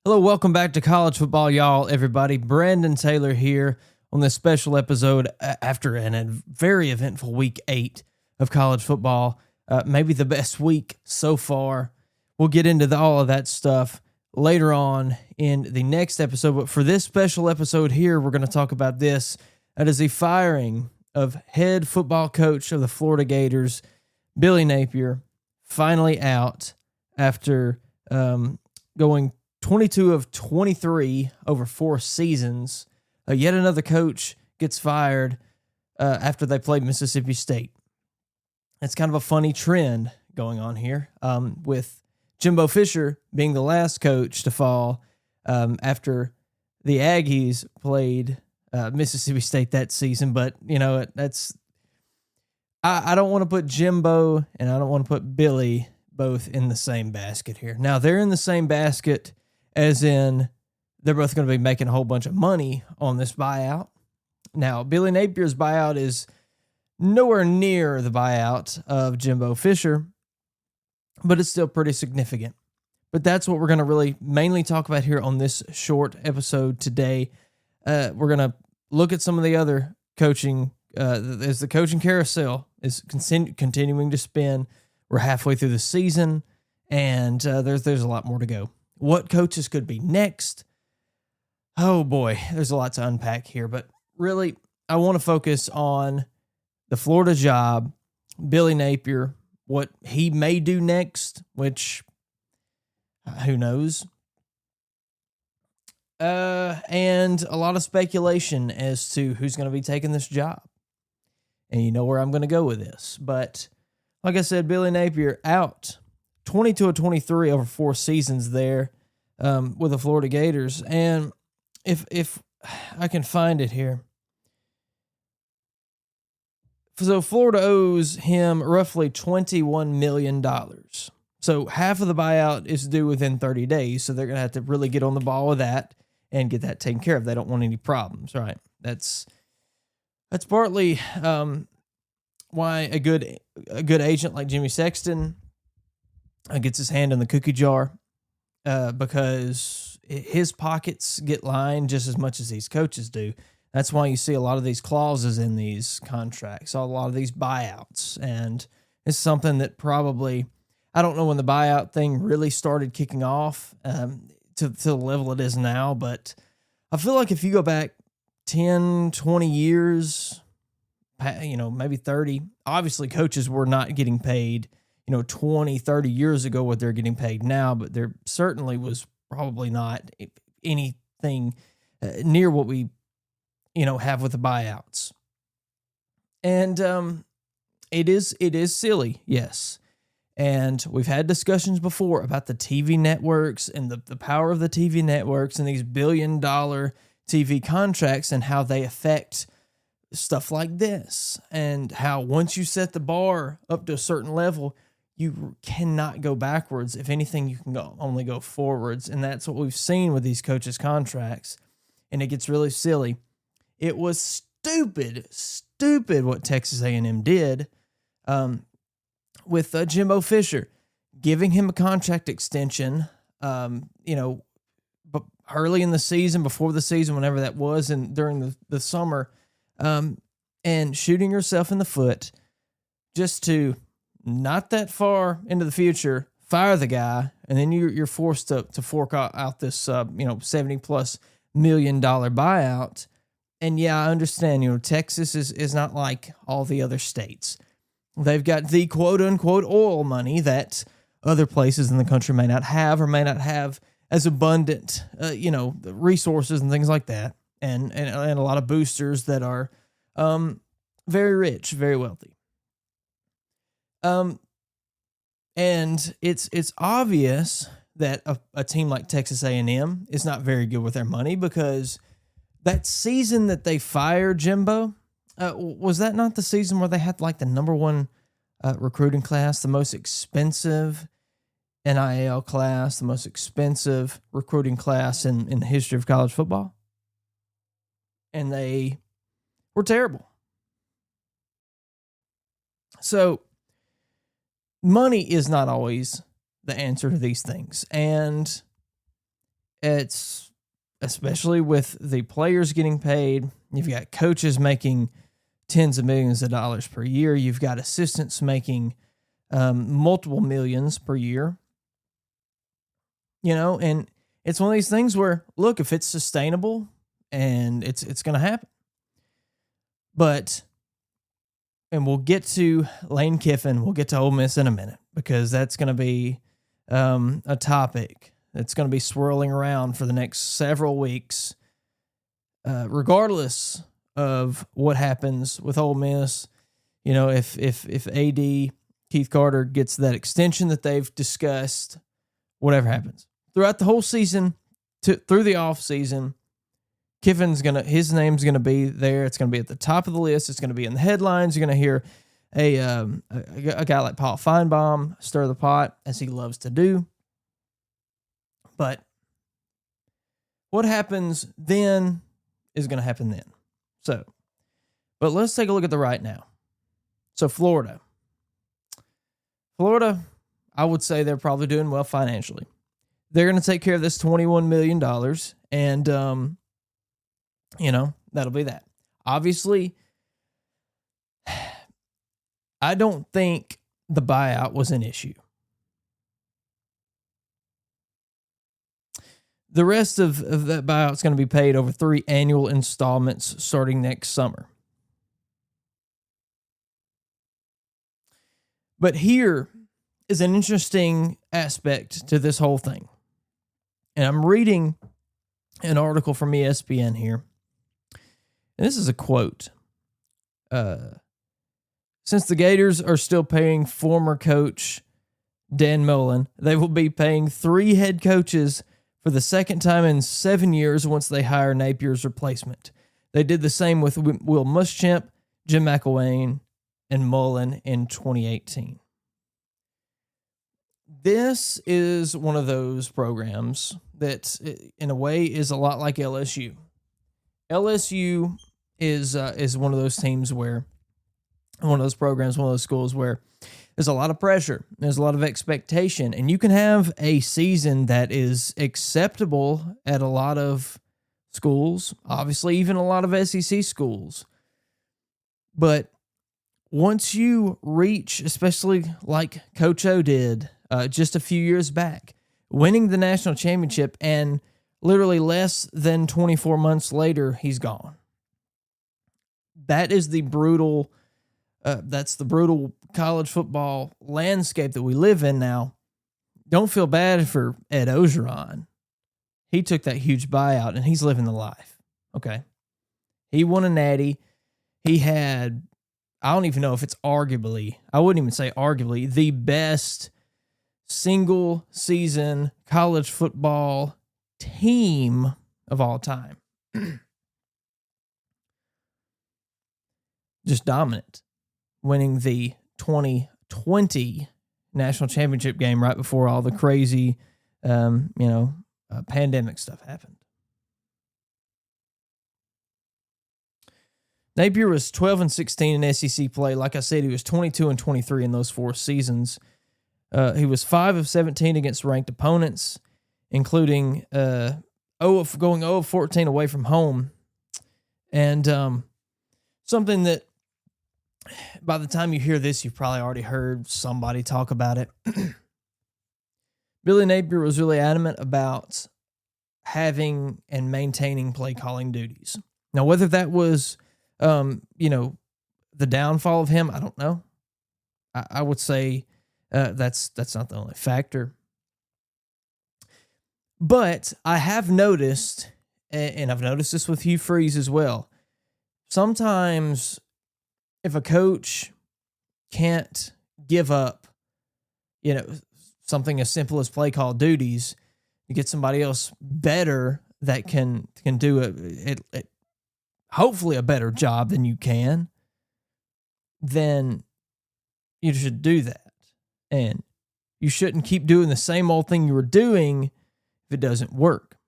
Hello, welcome back to College Football, y'all, everybody. Brandon Taylor here on this special episode after a very eventful week 8 of college football. Maybe the best week so far. We'll get into all of that stuff later on in the next episode. But for this special episode here, we're going to talk about this. That is the firing of head football coach of the Florida Gators, Billy Napier, finally out after going 22 of 23 over 4 seasons. Yet another coach gets fired after they played Mississippi State. It's kind of a funny trend going on here, with Jimbo Fisher being the last coach to fall after the Aggies played Mississippi State that season. But, you know, I don't want to put Jimbo and I don't want to put Billy both in the same basket here. Now, they're in the same basket as in they're both going to be making a whole bunch of money on this buyout. Now, Billy Napier's buyout is nowhere near the buyout of Jimbo Fisher, but it's still pretty significant. But that's what we're going to really mainly talk about here on this short episode today. We're going to look at some of the other coaching, as the coaching carousel is continuing to spin. We're halfway through the season, and there's a lot more to go. What coaches could be next? Oh boy, there's a lot to unpack here, but really, I want to focus on the Florida job, Billy Napier, what he may do next, which who knows, and a lot of speculation as to who's going to be taking this job. And you know where I'm going to go with this, but like I said, Billy Napier out. 22 of 23 over 4 seasons there with the Florida Gators. And if I can find it here. So Florida owes him roughly $21 million. So half of the buyout is due within 30 days. So they're going to have to really get on the ball with that and get that taken care of. They don't want any problems, right? That's partly why a good agent like Jimmy Sexton gets his hand in the cookie jar, because his pockets get lined just as much as these coaches do. That's why you see a lot of these clauses in these contracts, a lot of these buyouts. And it's something that probably, I don't know when the buyout thing really started kicking off to the level it is now, but I feel like if you go back 10, 20 years, maybe 30, obviously coaches were not getting paid 20, 30 years ago what they're getting paid now, but there certainly was probably not anything near what we, have with the buyouts. And it is silly, yes. And we've had discussions before about the TV networks and the power of the TV networks and these $1 billion TV contracts and how they affect stuff like this, and how once you set the bar up to a certain level, you cannot go backwards. If anything, you can only go forwards. And that's what we've seen with these coaches' contracts. And it gets really silly. It was stupid what Texas A&M did with Jimbo Fisher, giving him a contract extension, early in the season, before the season, whenever that was, and during the summer, and shooting yourself in the foot just to, not that far into the future, fire the guy, and then you're forced to fork out this $70+ million buyout. And yeah, I understand. Texas is not like all the other states. They've got the quote unquote oil money that other places in the country may not have, or may not have as abundant, resources and things like that, and a lot of boosters that are very rich, very wealthy. And it's obvious that a team like Texas A&M is not very good with their money, because that season that they fired Jimbo, was that not the season where they had like the number one recruiting class, the most expensive NIL class, the most expensive recruiting class in the history of college football? And they were terrible. So money is not always the answer to these things. And it's especially with the players getting paid. You've got coaches making tens of millions of dollars per year. You've got assistants making multiple millions per year. And it's one of these things where, look, if it's sustainable and it's going to happen. And we'll get to Lane Kiffin. We'll get to Ole Miss in a minute because that's going to be a topic that's going to be swirling around for the next several weeks, regardless of what happens with Ole Miss. If AD Keith Carter gets that extension that they've discussed, whatever happens throughout the whole season, through the off season, his name's gonna be there. It's gonna be at the top of the list. It's gonna be in the headlines. You're gonna hear a guy like Paul Feinbaum stir the pot as he loves to do. But what happens then is gonna happen then. But let's take a look at the right now. So Florida, I would say they're probably doing well financially. They're going to take care of this $21 million, and that'll be that. Obviously, I don't think the buyout was an issue. The rest of that buyout is going to be paid over 3 annual installments starting next summer. But here is an interesting aspect to this whole thing. And I'm reading an article from ESPN here. And this is a quote. Since the Gators are still paying former coach Dan Mullen, they will be paying 3 head coaches for the second time in 7 years once they hire Napier's replacement. They did the same with Will Muschamp, Jim McElwain, and Mullen in 2018. This is one of those programs that, in a way, is a lot like LSU. LSU is one of those teams where, one of those programs, one of those schools where there's a lot of pressure, there's a lot of expectation, and you can have a season that is acceptable at a lot of schools, obviously even a lot of SEC schools. But once you reach, especially like Coach O did just a few years back, winning the national championship, and literally less than 24 months later, he's gone. That is the brutal, that's the brutal college football landscape that we live in now. Don't feel bad for Ed Ogeron. He took that huge buyout and he's living the life. Okay. He won a natty. He had, I don't even know if it's arguably, I wouldn't even say arguably, the best single season college football team of all time. Just dominant, winning the 2020 national championship game right before all the crazy, pandemic stuff happened. Napier was 12-16 in SEC play. Like I said, he was 22-23 in those 4 seasons. He was 5 of 17 against ranked opponents, including going 0 of 14 away from home. And something that by the time you hear this, you've probably already heard somebody talk about it. Billy Napier was really adamant about having and maintaining play calling duties. Now, whether that was, the downfall of him, I don't know. I would say that's not the only factor. But I have noticed, and I've noticed this with Hugh Freeze as well, sometimes if a coach can't give up, something as simple as play call duties, you get somebody else better that can do it hopefully a better job than you can, then you should do that. And you shouldn't keep doing the same old thing you were doing if it doesn't work.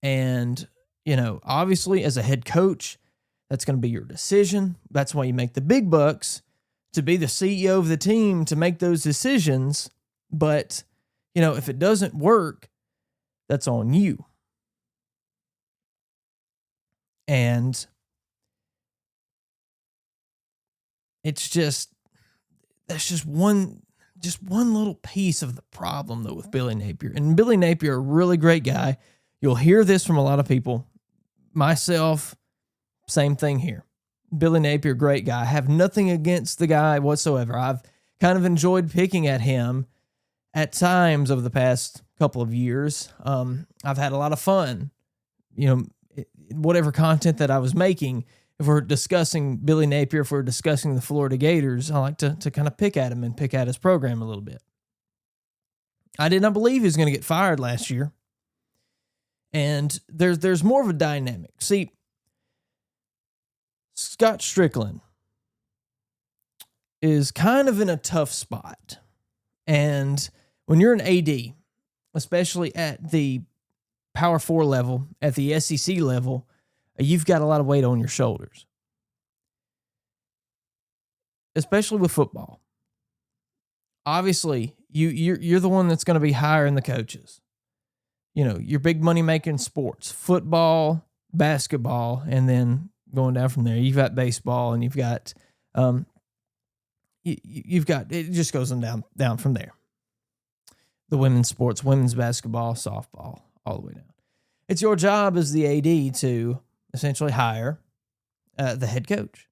And, obviously as a head coach, that's going to be your decision. That's why you make the big bucks, to be the CEO of the team, to make those decisions. But, if it doesn't work, that's on you. And that's just one little piece of the problem, though, with Billy Napier. And Billy Napier, a really great guy. You'll hear this from a lot of people. Myself, same thing here. Billy Napier, great guy. I have nothing against the guy whatsoever. I've kind of enjoyed picking at him at times over the past couple of years. I've had a lot of fun, whatever content that I was making. If we're discussing Billy Napier, if we're discussing the Florida Gators, I like to kind of pick at him and pick at his program a little bit. I did not believe he was going to get fired last year. And there's more of a dynamic. See, Scott Strickland is kind of in a tough spot. And when you're an AD, especially at the Power 4 level, at the SEC level, you've got a lot of weight on your shoulders, especially with football. Obviously, you're the one that's going to be hiring the coaches. Your big money making sports, football, basketball, and then going down from there, you've got baseball, and you've got it just goes on down from there. The women's sports, women's basketball, softball, all the way down. It's your job as the AD to essentially hire the head coach.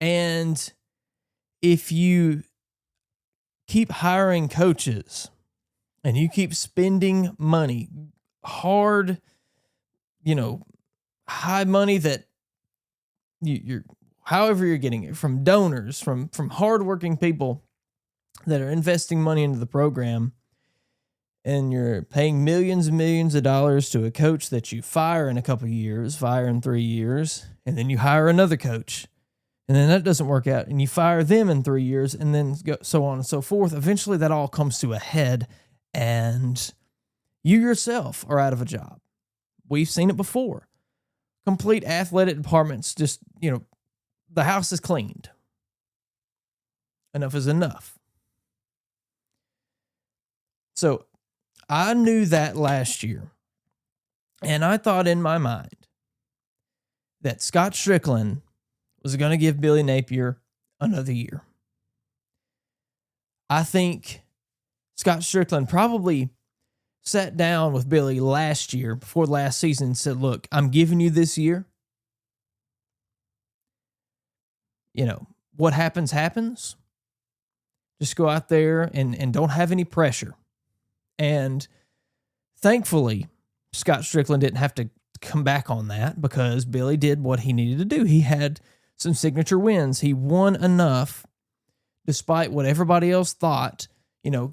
And if you keep hiring coaches and you keep spending money, hard, high money that you're however you're getting it, from donors, from hardworking people that are investing money into the program, and you're paying millions and millions of dollars to a coach that you fire in a couple of years, fire in 3 years, and then you hire another coach, and then that doesn't work out, and you fire them in 3 years, and then so on and so forth. Eventually, that all comes to a head, and you yourself are out of a job. We've seen it before. Complete athletic departments, just, the house is cleaned. Enough is enough. So I knew that last year, and I thought in my mind that Scott Strickland was going to give Billy Napier another year. I think Scott Strickland probably sat down with Billy last year, before last season, and said, look, I'm giving you this year. What happens, happens. Just go out there and don't have any pressure. And thankfully, Scott Strickland didn't have to come back on that, because Billy did what he needed to do. He had some signature wins. He won enough, despite what everybody else thought,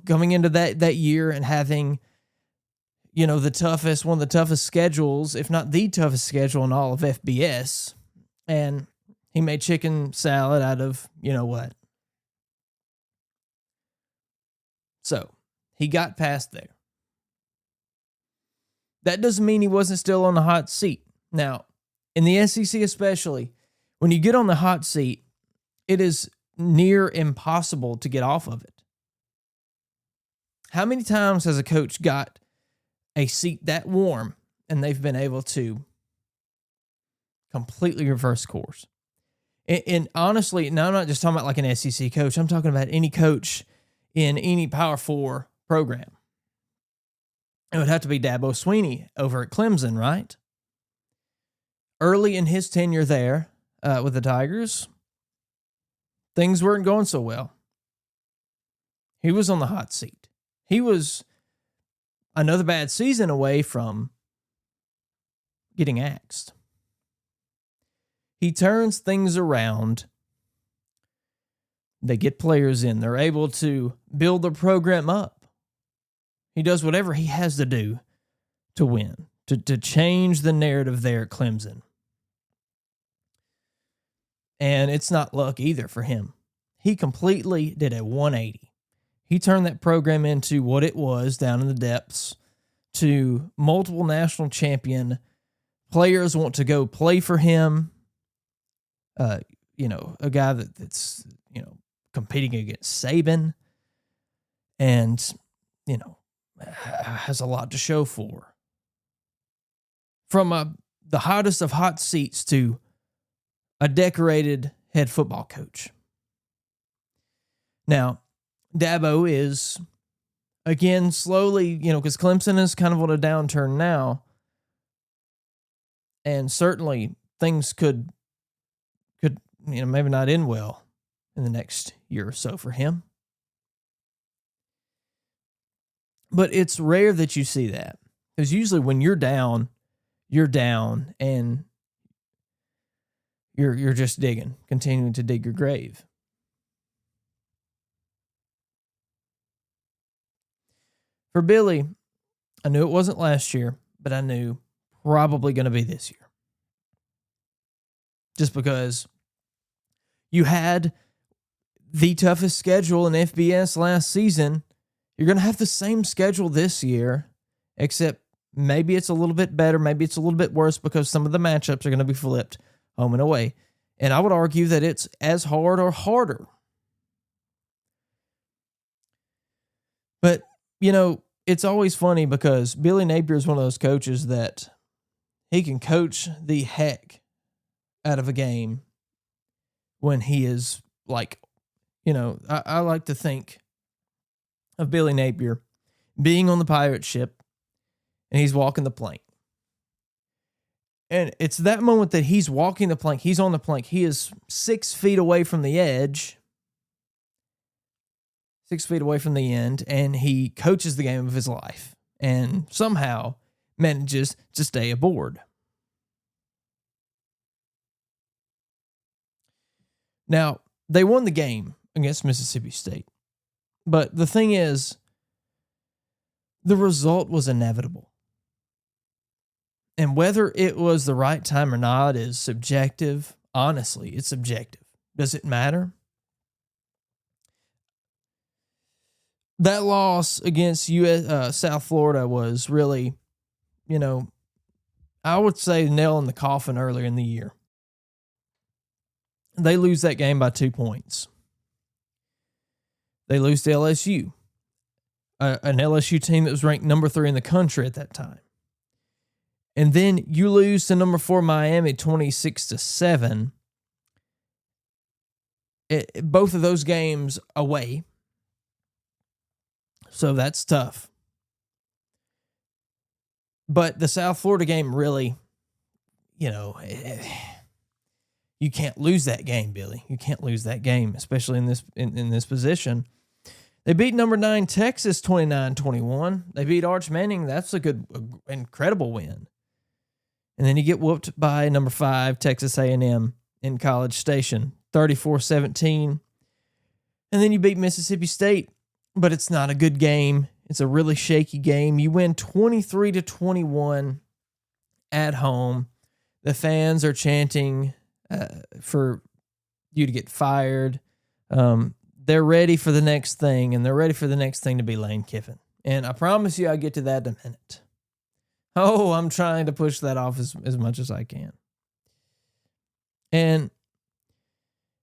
coming into that year and having, one of the toughest schedules, if not the toughest schedule in all of FBS. And he made chicken salad out of, what. So he got past there. That doesn't mean he wasn't still on the hot seat. Now, in the SEC especially, when you get on the hot seat, it is near impossible to get off of it. How many times has a coach got a seat that warm and they've been able to completely reverse course? And honestly, now I'm not just talking about like an SEC coach. I'm talking about any coach in any Power 4 program. It would have to be Dabo Swinney over at Clemson, right? Early in his tenure there with the Tigers, things weren't going so well. He was on the hot seat. He was another bad season away from getting axed. He turns things around. They get players in. They're able to build the program up. He does whatever he has to do to win, to change the narrative there at Clemson. And it's not luck either for him. He completely did a 180. He turned that program into what it was down in the depths, to multiple national champion. Players want to go play for him. A guy that's competing against Saban. And, has a lot to show for. From the hottest of hot seats to a decorated head football coach. Now, Dabo is, again, slowly, because Clemson is kind of on a downturn now. And certainly things could maybe not end well in the next year or so for him. But it's rare that you see that. Because usually when you're down and you're just digging, continuing to dig your grave. For Billy, I knew it wasn't last year, but I knew probably going to be this year. Just because you had the toughest schedule in FBS last season, you're going to have the same schedule this year, except maybe it's a little bit better, maybe it's a little bit worse because some of the matchups are going to be flipped home and away. And I would argue that it's as hard or harder. But, it's always funny because Billy Napier is one of those coaches that he can coach the heck out of a game when he is like, I like to think of Billy Napier being on the pirate ship and he's walking the plank. And it's that moment that he's walking the plank. He's on the plank. He is 6 feet away from the edge, 6 feet away from the end, and he coaches the game of his life and somehow manages to stay aboard. Now, they won the game against Mississippi State. But the thing is, the result was inevitable. And whether it was the right time or not is subjective. Honestly, it's subjective. Does it matter? That loss against South Florida was really, I would say nail in the coffin earlier in the year. They lose that game by 2 points. They lose to LSU, an LSU team that was ranked number 3 in the country at that time. And then you lose to number 4 Miami 26-7. Both of those games away. So that's tough. But the South Florida game really, you can't lose that game, Billy. You can't lose that game, especially in this position. They beat number 9 Texas 29-21. They beat Arch Manning. That's incredible win. And then you get whooped by number 5 Texas A&M in College Station 34-17. And then you beat Mississippi State, but it's not a good game. It's a really shaky game. You win 23-21 at home. The fans are chanting for you to get fired. They're ready for the next thing, and they're ready for the next thing to be Lane Kiffin. And I promise you I'll get to that in a minute. Oh, I'm trying to push that off as much as I can. And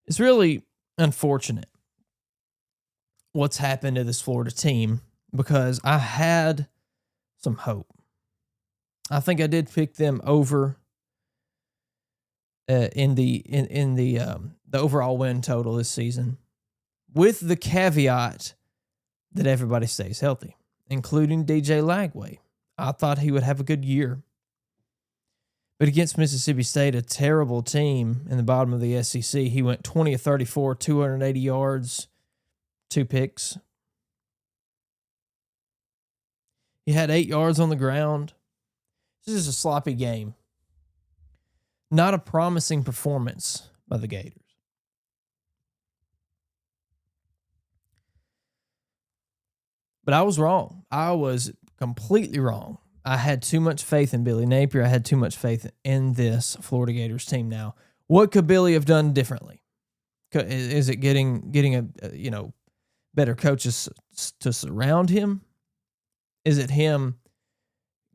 it's really unfortunate what's happened to this Florida team because I had some hope. I think I did pick them over in the overall win total this season, with the caveat that everybody stays healthy, including DJ Lagway. I thought he would have a good year. But against Mississippi State, a terrible team in the bottom of the SEC, he went 20 of 34, 280 yards, 2 picks. He had 8 yards on the ground. This is a sloppy game. Not a promising performance by the Gators. But I was wrong. I was completely wrong. I had too much faith in Billy Napier. I had too much faith in this Florida Gators team. Now, what could Billy have done differently? Is it getting a better coaches to surround him? Is it him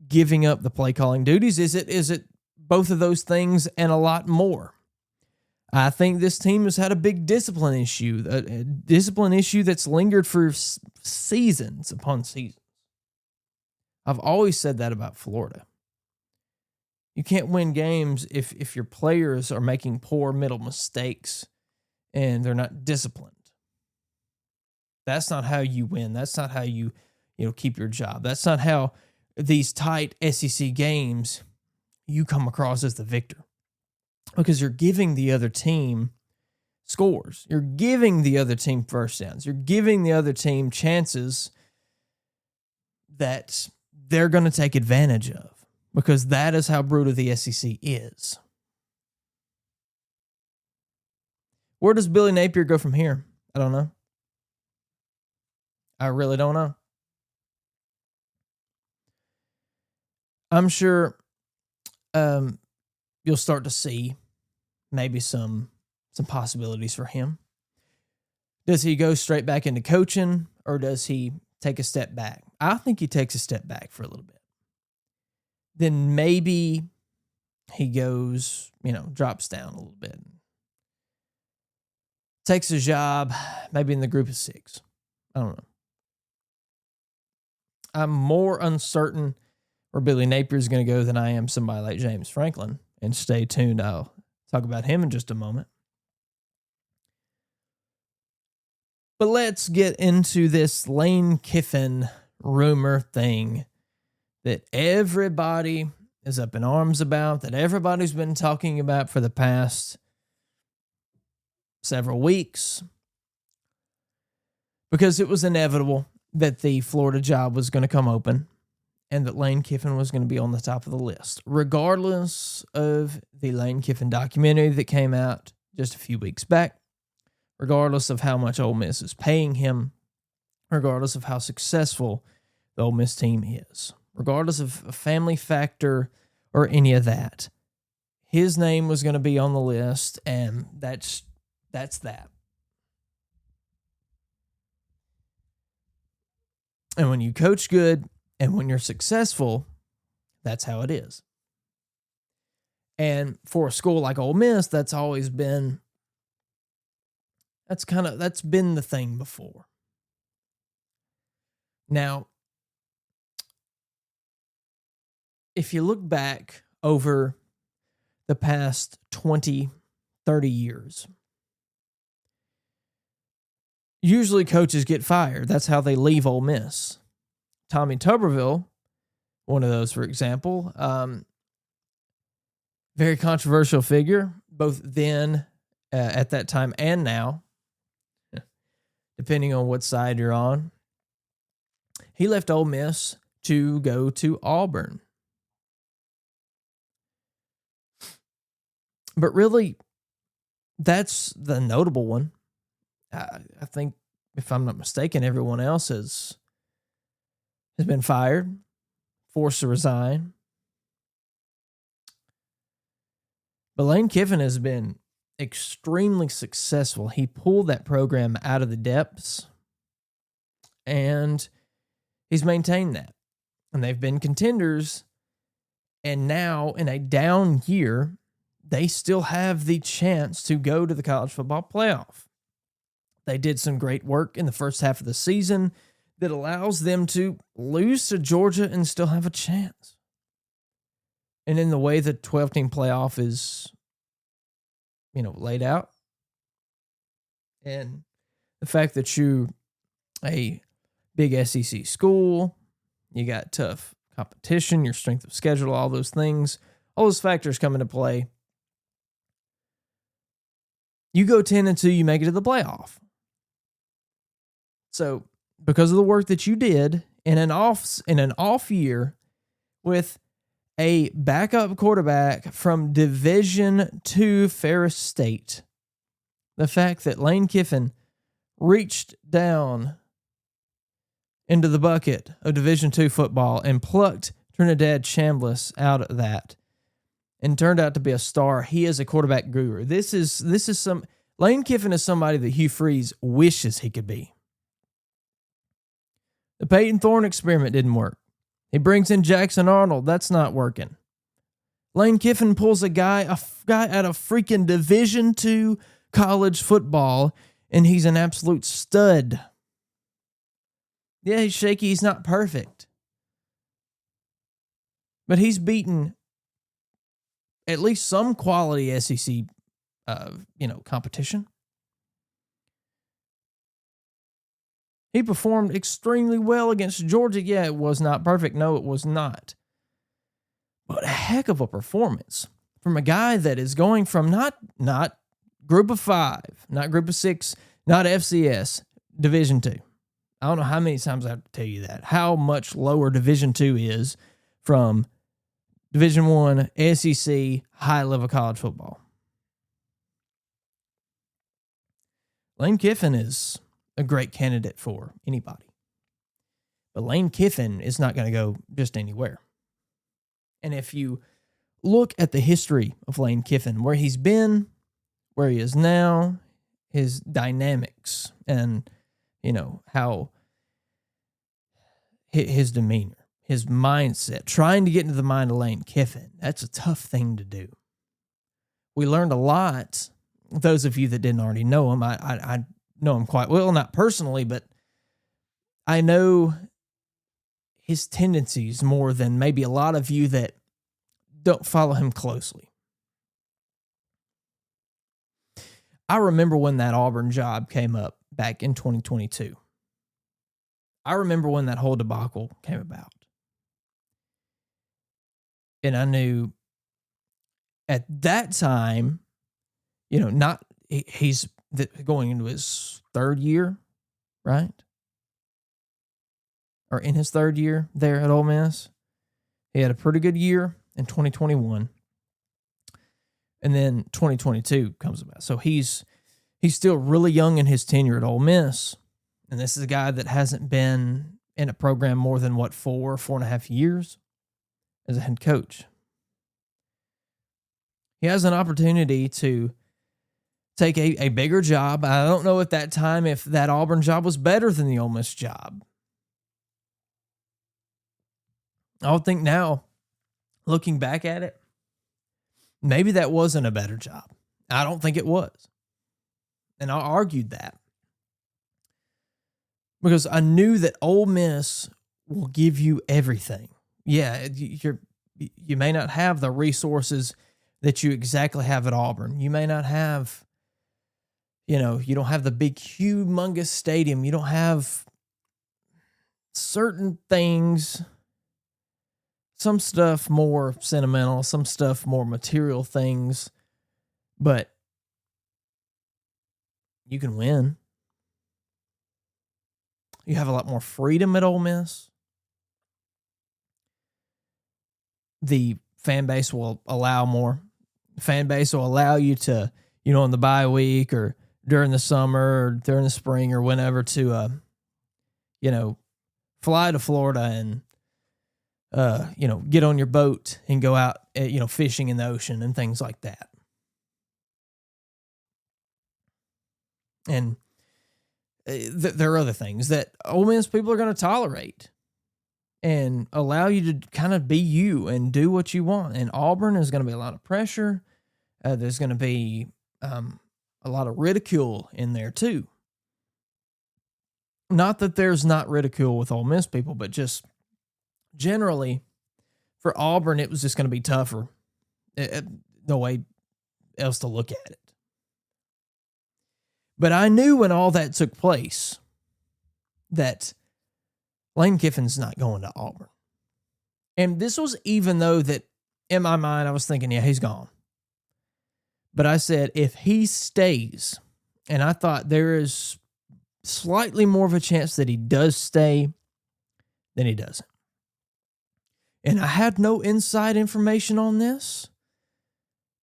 giving up the play calling duties? Is it both of those things and a lot more? I think this team has had a big discipline issue, a discipline issue that's lingered for seasons upon seasons. I've always said that about Florida. You can't win games if your players are making poor middle mistakes and they're not disciplined. That's not how you win. That's not how you keep your job. That's not how these tight SEC games you come across as the victor. Because you're giving the other team scores. You're giving the other team first downs. You're giving the other team chances that they're going to take advantage of. Because that is how brutal the SEC is. Where does Billy Napier go from here? I don't know. I really don't know. I'm sure you'll start to see maybe some possibilities for him. Does he go straight back into coaching, or does he take a step back? I think he takes a step back for a little bit. Then maybe he goes, drops down a little bit. Takes a job, maybe in the group of 6. I don't know. I'm more uncertain where Billy Napier is going to go than I am somebody like James Franklin. And stay tuned. I'll talk about him in just a moment. But let's get into this Lane Kiffin rumor thing that everybody is up in arms about, that everybody's been talking about for the past several weeks, because it was inevitable that the Florida job was going to come open and that Lane Kiffin was going to be on the top of the list, regardless of the Lane Kiffin documentary that came out just a few weeks back, regardless of how much Ole Miss is paying him, regardless of how successful the Ole Miss team is, regardless of a family factor or any of that. His name was going to be on the list, and that's that. And when you coach good and when you're successful, that's how it is. And for a school like Ole Miss, that's been the thing before. Now, if you look back over the past 20, 30 years, usually coaches get fired. That's how they leave Ole Miss. Tommy Tuberville, one of those, for example, very controversial figure, both then, at that time, and now, depending on what side you're on. He left Ole Miss to go to Auburn. But really, that's the notable one. I think, if I'm not mistaken, everyone else has been fired, forced to resign. But Lane Kiffin has been extremely successful. He pulled that program out of the depths, and he's maintained that. And they've been contenders, and now in a down year, they still have the chance to go to the college football playoff. They did some great work in the first half of the season that allows them to lose to Georgia and still have a chance. And in the way the 12-team playoff is, laid out, and the fact that you're a big SEC school, you got tough competition, your strength of schedule, all those things, all those factors come into play. You go 10-2, you make it to the playoff. So, because of the work that you did in an off year with a backup quarterback from Division II Ferris State, the fact that Lane Kiffin reached down into the bucket of Division II football and plucked Trinidad Chambliss out of that and turned out to be a star. He is a quarterback guru. Lane Kiffin is somebody that Hugh Freeze wishes he could be. The Peyton Thorne experiment didn't work. He brings in Jackson Arnold. That's not working. Lane Kiffin pulls a guy out of freaking Division II college football, and he's an absolute stud. Yeah, he's shaky. He's not perfect. but he's beaten at least some quality SEC, competition. He performed extremely well against Georgia. Yeah, it was not perfect. No, it was not. But a heck of a performance from a guy that is going from not Group of 5, not Group of 6, not FCS, Division 2. I don't know how many times I have to tell you that. How much lower Division 2 is from Division 1, SEC, high-level college football. Lane Kiffin is a great candidate for anybody. But Lane Kiffin is not going to go just anywhere. And if you look at the history of Lane Kiffin, where he's been, where he is now, his dynamics, and, how his demeanor, his mindset, trying to get into the mind of Lane Kiffin, that's a tough thing to do. We learned a lot. Those of you that didn't already know him, I know him quite well, not personally, but I know his tendencies more than maybe a lot of you that don't follow him closely. I remember when that Auburn job came up back in 2022. I remember when that whole debacle came about. And I knew at that time, he's going into his third year, right? Or in his third year there at Ole Miss. He had a pretty good year in 2021. And then 2022 comes about. So he's still really young in his tenure at Ole Miss. And this is a guy that hasn't been in a program more than, 4.5 years as a head coach. He has an opportunity to take a bigger job. I don't know at that time if that Auburn job was better than the Ole Miss job. I would think now, looking back at it, maybe that wasn't a better job. I don't think it was. And I argued that. Because I knew that Ole Miss will give you everything. Yeah, you may not have the resources that you exactly have at Auburn. You may not have, you don't have the big, humongous stadium. You don't have certain things, some stuff more sentimental, some stuff more material things, but you can win. You have a lot more freedom at Ole Miss. The fan base will allow more. The fan base will allow you to, on the bye week or during the summer or during the spring or whenever to, fly to Florida and, get on your boat and go out, fishing in the ocean and things like that. And there are other things that Ole Miss people are going to tolerate and allow you to kind of be you and do what you want. And Auburn is going to be a lot of pressure. There's going to be a lot of ridicule in there too. Not that there's not ridicule with Ole Miss people, but just generally for Auburn, it was just going to be tougher. No way else to look at it. But I knew when all that took place that Lane Kiffin's not going to Auburn. And this was even though that in my mind I was thinking, yeah, he's gone. But I said, if he stays, and I thought there is slightly more of a chance that he does stay than he doesn't. And I had no inside information on this,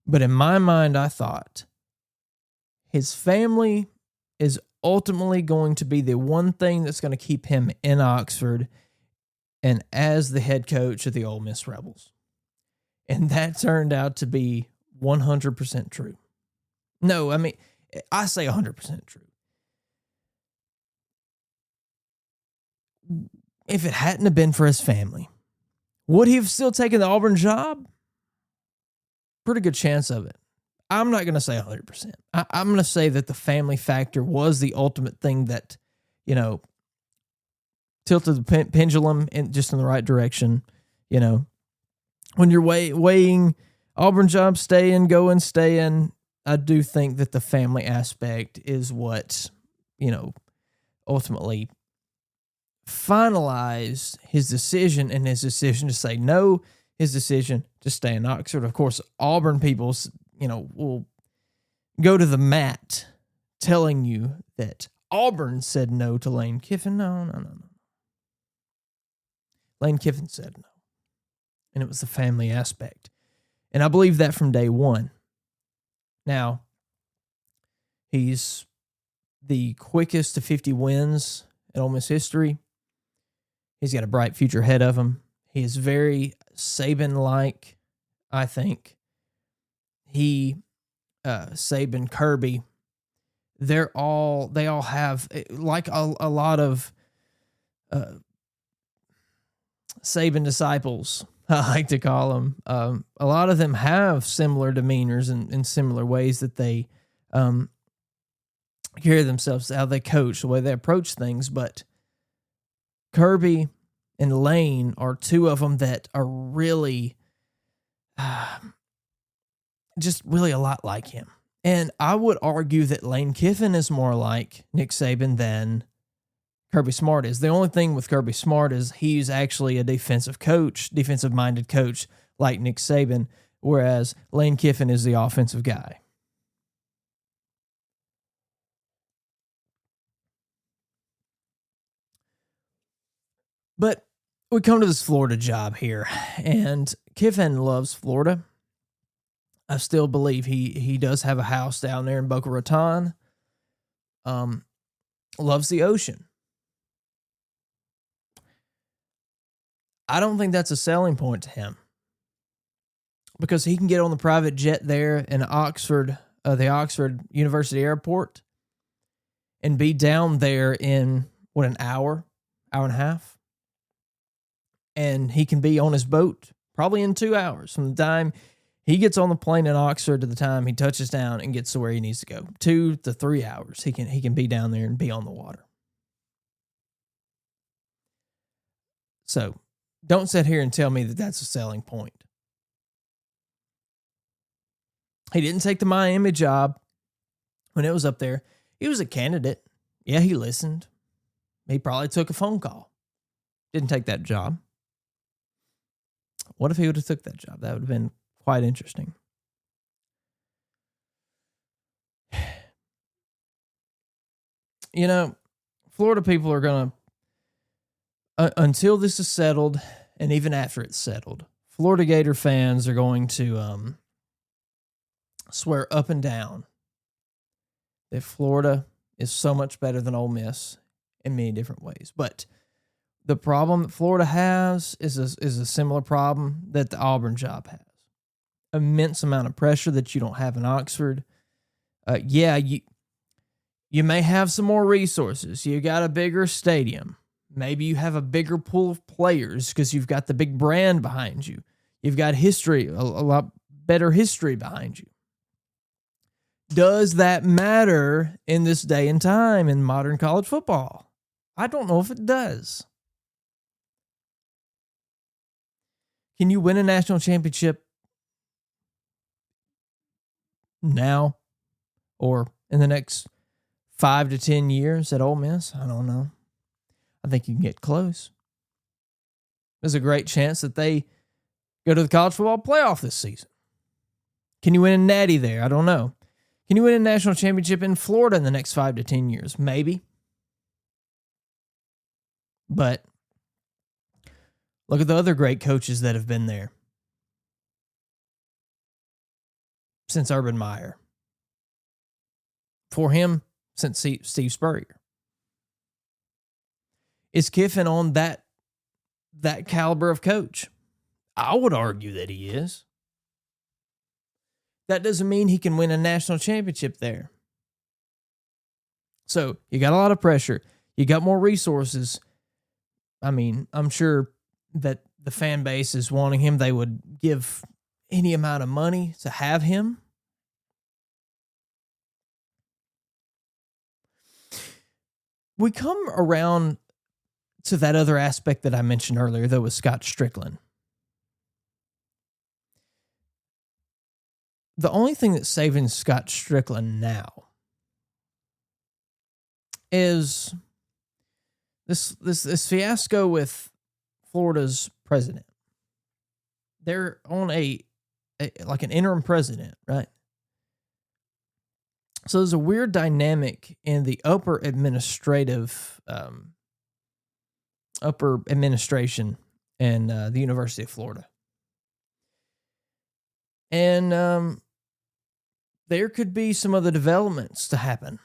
but in my mind I thought, his family is ultimately going to be the one thing that's going to keep him in Oxford and as the head coach of the Ole Miss Rebels. And that turned out to be 100% true. No, I mean, I say 100% true. If it hadn't have been for his family, would he have still taken the Auburn job? Pretty good chance of it. I'm not going to say 100%. I'm going to say that the family factor was the ultimate thing that, tilted the pendulum in the right direction, when you're weighing Auburn job, staying, I do think that the family aspect is what, ultimately finalized his decision, and his decision to say no, his decision to stay in Oxford. Of course, Auburn people, will go to the mat telling you that Auburn said no to Lane Kiffin. No. Lane Kiffin said no. And it was the family aspect. And I believe that from day one. Now, he's the quickest to 50 wins in Ole Miss history. He's got a bright future ahead of him. He is very Saban-like, I think. Saban, Kirby, they all have, like a lot of Saban disciples, I like to call them. A lot of them have similar demeanors and similar ways that they carry themselves, how they coach, the way they approach things. But Kirby and Lane are two of them that are really, just really a lot like him. And I would argue that Lane Kiffin is more like Nick Saban than Kirby Smart is. The only thing with Kirby Smart is he's actually a defensive-minded coach like Nick Saban, whereas Lane Kiffin is the offensive guy. But we come to this Florida job here, and Kiffin loves Florida. I still believe he does have a house down there in Boca Raton. Loves the ocean. I don't think that's a selling point to him, because he can get on the private jet there in Oxford, the Oxford University Airport, and be down there in, an hour and a half. And he can be on his boat probably in 2 hours from the time he gets on the plane in Oxford to the time he touches down and gets to where he needs to go. 2 to 3 hours. He can be down there and be on the water. So don't sit here and tell me that that's a selling point. He didn't take the Miami job when it was up there. He was a candidate. Yeah, he listened. He probably took a phone call. Didn't take that job. What if he would have took that job? That would have been quite interesting. Florida people are going to, until this is settled, and even after it's settled, Florida Gator fans are going to swear up and down that Florida is so much better than Ole Miss in many different ways. But the problem that Florida has is a similar problem that the Auburn job has. Immense amount of pressure that you don't have in Oxford. You may have some more resources. You got a bigger stadium. Maybe you have a bigger pool of players because you've got the big brand behind you. You've got history, a lot better history behind you. Does that matter in this day and time in modern college football? I don't know if it does. Can you win a national championship now or in the next 5 to 10 years at Ole Miss? I don't know. I think you can get close. There's a great chance that they go to the college football playoff this season. Can you win a natty there? I don't know. Can you win a national championship in Florida in the next 5 to 10 years? Maybe. But look at the other great coaches that have been there since Urban Meyer. For him, since Steve Spurrier. Is Kiffin on that caliber of coach? I would argue that he is. That doesn't mean he can win a national championship there. So you got a lot of pressure. You got more resources. I mean, I'm sure that the fan base is wanting him. They would give any amount of money to have him. We come around to that other aspect that I mentioned earlier, though, with Scott Strickland. The only thing that's saving Scott Strickland now is this fiasco with Florida's president. They're on like an interim president, right? So there's a weird dynamic in the upper administration in the University of Florida. And there could be some other developments to happen.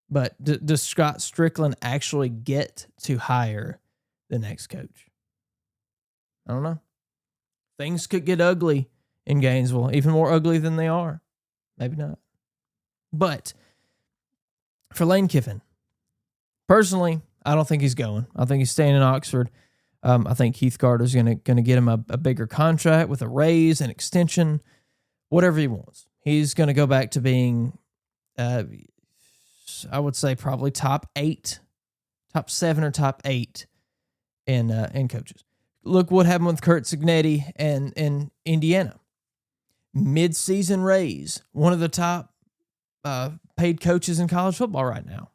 But does Scott Strickland actually get to hire the next coach? I don't know. Things could get ugly in Gainesville, even more ugly than they are. Maybe not. But for Lane Kiffin, personally, I don't think he's going. I think he's staying in Oxford. I think Keith Carter's going to get him a bigger contract with a raise, an extension, whatever he wants. He's going to go back to being, I would say, probably top 7 or top 8 in coaches. Look what happened with Kurt Cignetti in Indiana. Mid-season raise, one of the top paid coaches in college football right now.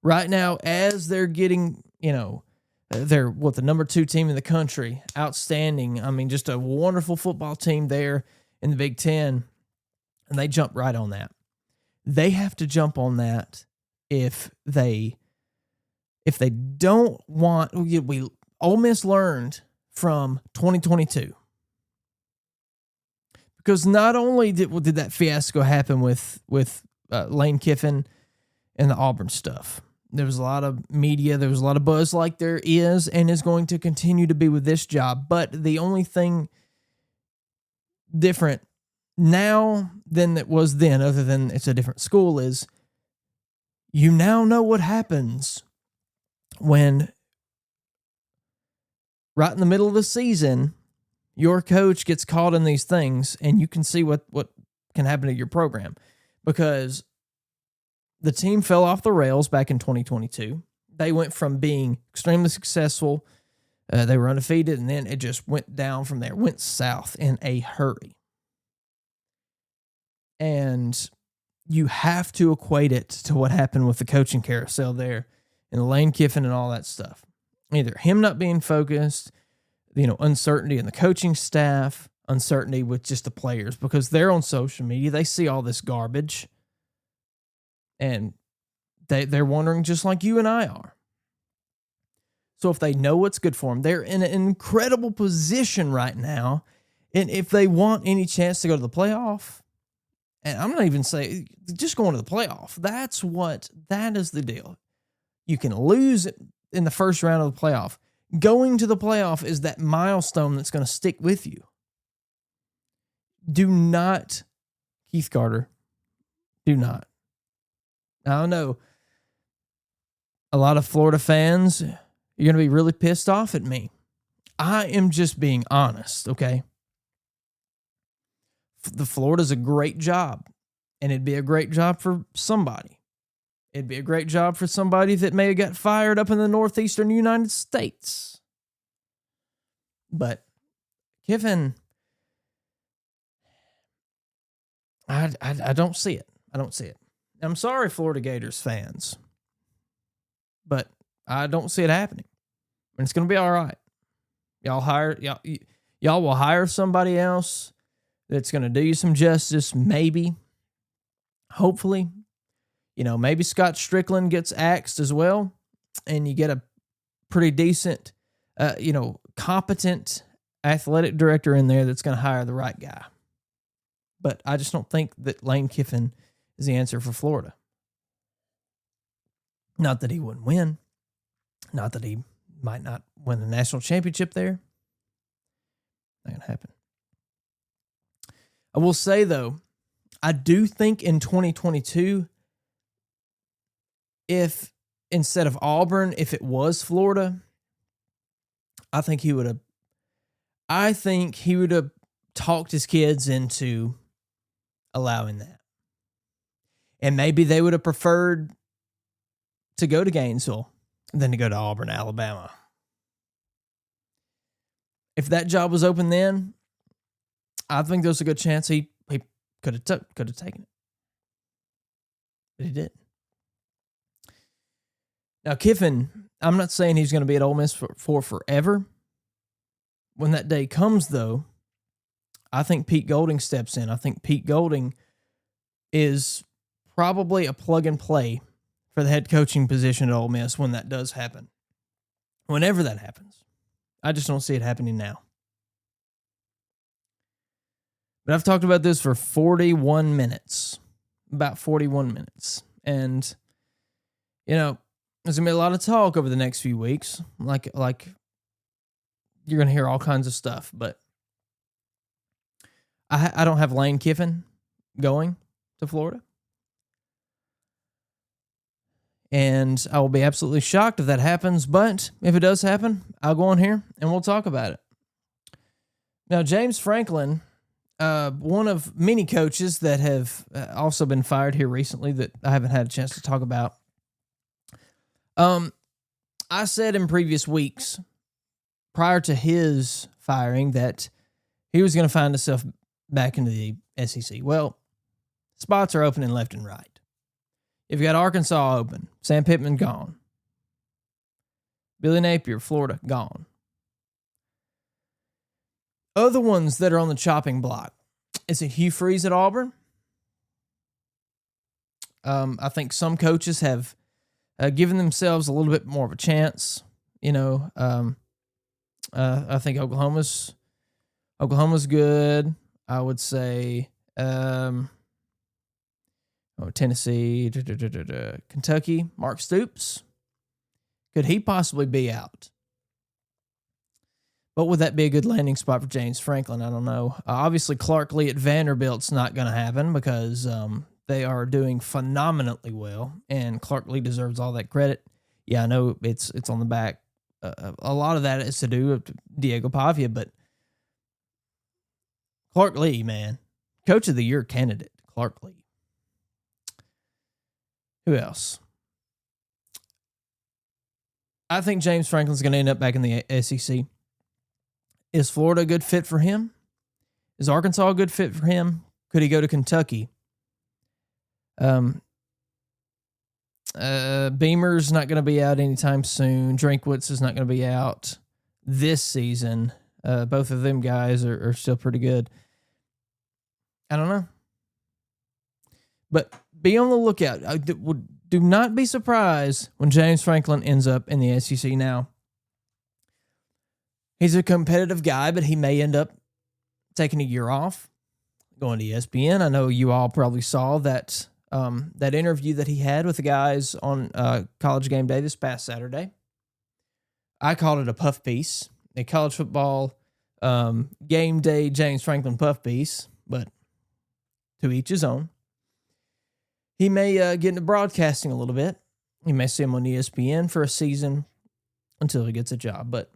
Right now, as they're getting, they're the number 2 team in the country. Outstanding. I mean, just a wonderful football team there in the Big Ten. And they jump right on that. They have to jump on that if they don't want. Ole Miss learned from 2022. Because not only did that fiasco happen with Lane Kiffin and the Auburn stuff, there was a lot of media, there was a lot of buzz like there is and is going to continue to be with this job. But the only thing different now than it was then, other than it's a different school, is you now know what happens when right in the middle of the season, your coach gets caught in these things, and you can see what can happen to your program. Because the team fell off the rails back in 2022. They went from being extremely successful, they were undefeated, and then it just went down from there, went south in a hurry. And you have to equate it to what happened with the coaching carousel there and Lane Kiffin and all that stuff. Either him not being focused, uncertainty in the coaching staff, uncertainty with just the players, because they're on social media. They see all this garbage, and they're wondering just like you and I are. So if they know what's good for them, they're in an incredible position right now. And if they want any chance to go to the playoff, and I'm not even saying just going to the playoff, that is the deal. You can lose in the first round of the playoff. Going to the playoff is that milestone that's going to stick with you. Do not, Keith Carter, do not. I know a lot of Florida fans, you're going to be really pissed off at me. I am just being honest, okay? The Florida's a great job, and it'd be a great job for somebody. It'd be a great job for somebody that may have got fired up in the northeastern United States. But Kiffin, I don't see it. I don't see it. I'm sorry, Florida Gators fans, but I don't see it happening. And it's going to be all right. Y'all will hire somebody else that's going to do you some justice, maybe, hopefully. Maybe Scott Strickland gets axed as well, and you get a pretty decent, competent athletic director in there that's going to hire the right guy. But I just don't think that Lane Kiffin is the answer for Florida. Not that he wouldn't win. Not that he might not win the national championship there. Not going to happen. I will say, though, I do think in 2022, if instead of Auburn, if it was Florida, I think he would have talked his kids into allowing that. And maybe they would have preferred to go to Gainesville than to go to Auburn, Alabama. If that job was open then, I think there's a good chance he could have taken it, but he did. Now Kiffin, I'm not saying he's going to be at Ole Miss for forever. When that day comes, though, I think Pete Golding steps in. I think Pete Golding is probably a plug and play for the head coaching position at Ole Miss when that does happen. Whenever that happens. I just don't see it happening now. But I've talked about this for 41 minutes. About 41 minutes. And, you know, there's going to be a lot of talk over the next few weeks. Like you're going to hear all kinds of stuff. But I don't have Lane Kiffin going to Florida. And I will be absolutely shocked if that happens. But if it does happen, I'll go on here and we'll talk about it. Now, James Franklin, one of many coaches that have also been fired here recently that I haven't had a chance to talk about. I said in previous weeks, prior to his firing, that he was going to find himself back into the SEC. Well, spots are opening left and right. You've got Arkansas open. Sam Pittman gone. Billy Napier, Florida, gone. Other ones that are on the chopping block. Is it Hugh Freeze at Auburn? I think some coaches have given themselves a little bit more of a chance. You know, I think Oklahoma's good. I would say Tennessee, Kentucky, Mark Stoops. Could he possibly be out? But would that be a good landing spot for James Franklin? I don't know. Obviously, Clark Lee at Vanderbilt's not going to happen because they are doing phenomenally well, and Clark Lee deserves all that credit. Yeah, I know it's on the back. A lot of that is to do with Diego Pavia, but Clark Lee, man, Coach of the Year candidate, Clark Lee. Who else? I think James Franklin's going to end up back in the SEC. Is Florida a good fit for him? Is Arkansas a good fit for him? Could he go to Kentucky? Beamer's not going to be out anytime soon. Drinkwitz is not going to be out this season. Both of them guys are still pretty good. I don't know. But be on the lookout. Do not be surprised when James Franklin ends up in the SEC now. He's a competitive guy, but he may end up taking a year off, going to ESPN. I know you all probably saw that that interview that he had with the guys on College Game Day this past Saturday. I called it a puff piece, a college football game day James Franklin puff piece, but to each his own. He may get into broadcasting a little bit. You may see him on ESPN for a season until he gets a job, but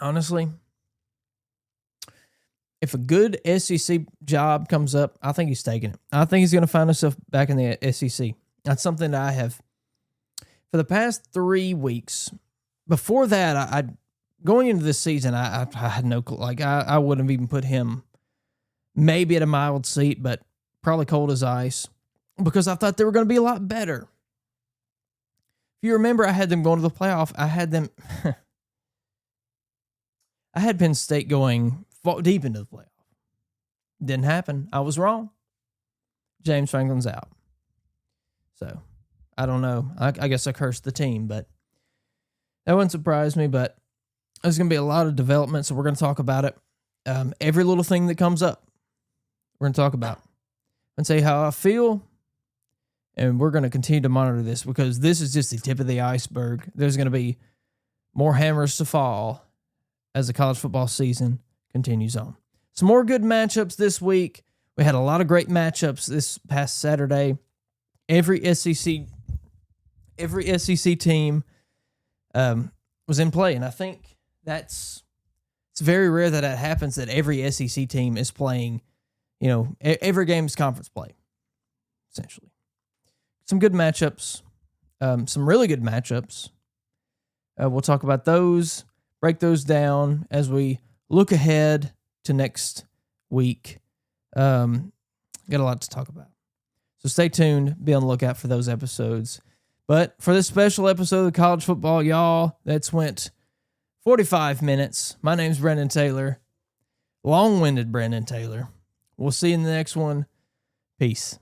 honestly, if a good SEC job comes up, I think he's taking it. I think he's going to find himself back in the SEC. That's something that I have, for the past 3 weeks. Before that, I going into this season, I had no clue. Like, I wouldn't have even put him maybe at a mild seat, but probably cold as ice, because I thought they were going to be a lot better. If you remember, I had them going to the playoff. I had them... I had Penn State going deep into the playoff. Didn't happen. I was wrong. James Franklin's out. So, I don't know. I guess I cursed the team, but that wouldn't surprise me. But there's going to be a lot of development, so we're going to talk about it. Every little thing that comes up, we're going to talk about and say how I feel. And we're going to continue to monitor this because this is just the tip of the iceberg. There's going to be more hammers to fall as the college football season continues on. Some more good matchups this week. We had a lot of great matchups this past Saturday. Every SEC team was in play, and I think it's very rare that happens, that every SEC team is playing, every game is conference play, essentially. Some good matchups, some really good matchups. We'll talk about those. Break those down as we look ahead to next week. Got a lot to talk about. So stay tuned. Be on the lookout for those episodes. But for this special episode of college football, y'all, that's went 45 minutes. My name's Brendan Taylor. Long-winded Brendan Taylor. We'll see you in the next one. Peace.